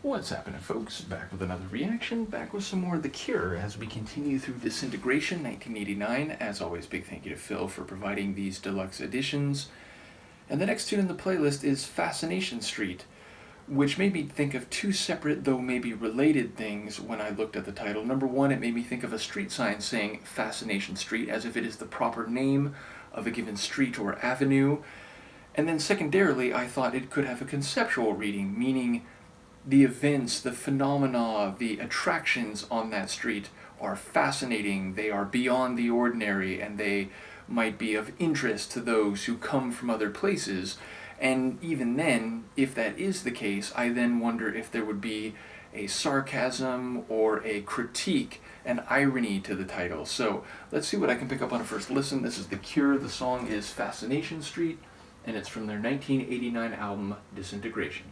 What's happening, folks? Back with another reaction, back with some more of The Cure as we continue through Disintegration 1989. As always, big thank you to Phil for providing these deluxe editions. And the next tune in the playlist is Fascination Street, which made me think of two separate, though maybe related things when I looked at the title. Number one, it made me think of a street sign saying Fascination Street, as if it is the proper name of a given street or avenue. And then secondarily, I thought it could have a conceptual reading, meaning the events, the phenomena, the attractions on that street are fascinating, they are beyond the ordinary, and they might be of interest to those who come from other places. And even then, if that is the case, I then wonder if there would be a sarcasm or a critique, an irony to the title. So let's see what I can pick up on a first listen. This is The Cure, the song is Fascination Street, and it's from their 1989 album, Disintegration.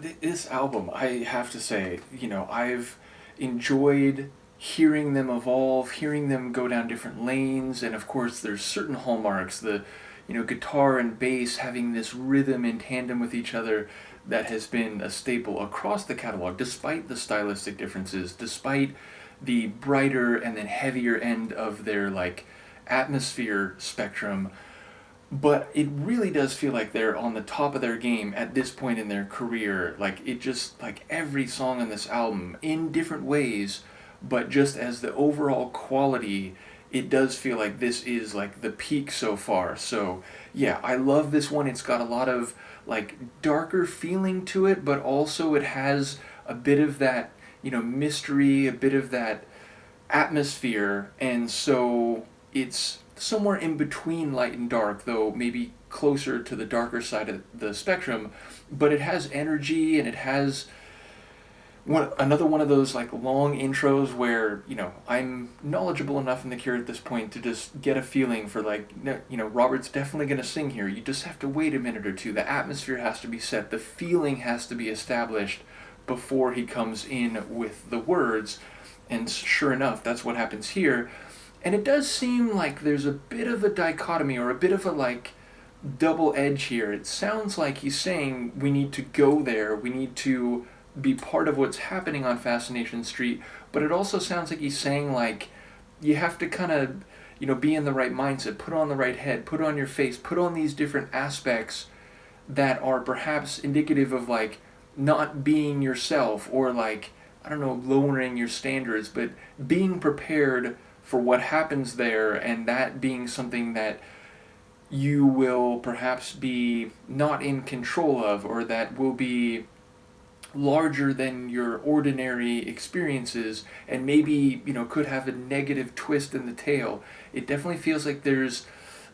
This album, I have to say, I've enjoyed hearing them evolve, hearing them go down different lanes, and of course there's certain hallmarks, the guitar and bass having this rhythm in tandem with each other that has been a staple across the catalog, despite the stylistic differences, despite the brighter and then heavier end of their atmosphere spectrum. But it really does feel like they're on the top of their game at this point in their career. Every song on this album, in different ways, but just as the overall quality, it does feel like this is the peak so far. So yeah, I love this one. It's got a lot of darker feeling to it, but also it has a bit of that mystery, a bit of that atmosphere, and so it's somewhere in between light and dark, though maybe closer to the darker side of the spectrum, but it has energy, and it has another one of those long intros where I'm knowledgeable enough in the Cure at this point to just get a feeling for Robert's definitely going to sing here. You just have to wait a minute or two. The atmosphere has to be set, the feeling has to be established before he comes in with the words, and sure enough, that's what happens here. And it does seem like there's a bit of a dichotomy, or a bit of a double edge here. It sounds like he's saying we need to go there, we need to be part of what's happening on Fascination Street, but it also sounds like he's saying you have to kind of be in the right mindset, put on the right head, put on your face, put on these different aspects that are perhaps indicative of not being yourself, or I don't know, lowering your standards, but being prepared for what happens there, and that being something that you will perhaps be not in control of, or that will be larger than your ordinary experiences, and maybe could have a negative twist in the tail. It definitely feels like there's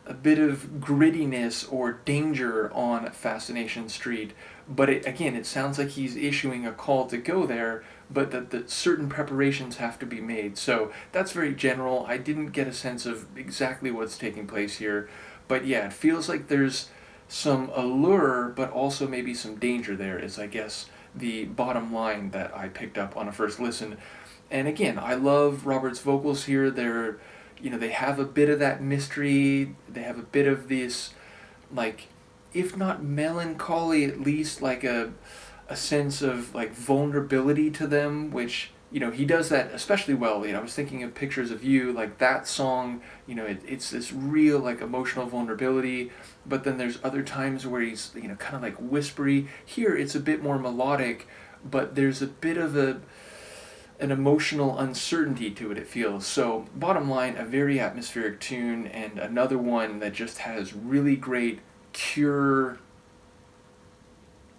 a bit of grittiness or danger on Fascination Street, but it sounds like he's issuing a call to go there, but that certain preparations have to be made. So that's very general. I didn't get a sense of exactly what's taking place here, but yeah, it feels like there's some allure, but also maybe some danger there, is I guess the bottom line that I picked up on a first listen. And again, I love Robert's vocals here. They're they have a bit of that mystery, they have a bit of this, if not melancholy, at least a sense of vulnerability to them, which he does that especially well. I was thinking of Pictures of You, that song, it's this real emotional vulnerability, but then there's other times where he's kind of whispery. Here it's a bit more melodic, but there's a bit of an emotional uncertainty to it, it feels. So bottom line, a very atmospheric tune, and another one that just has really great Cure,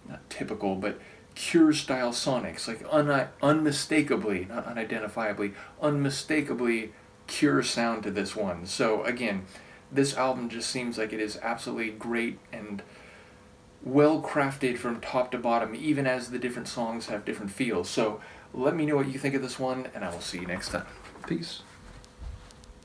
not typical, but Cure style sonics, unmistakably, not unidentifiably, unmistakably Cure sound to this one. So again, this album just seems like it is absolutely great and well crafted from top to bottom, even as the different songs have different feels. So let me know what you think of this one, and I will see you next time. Peace.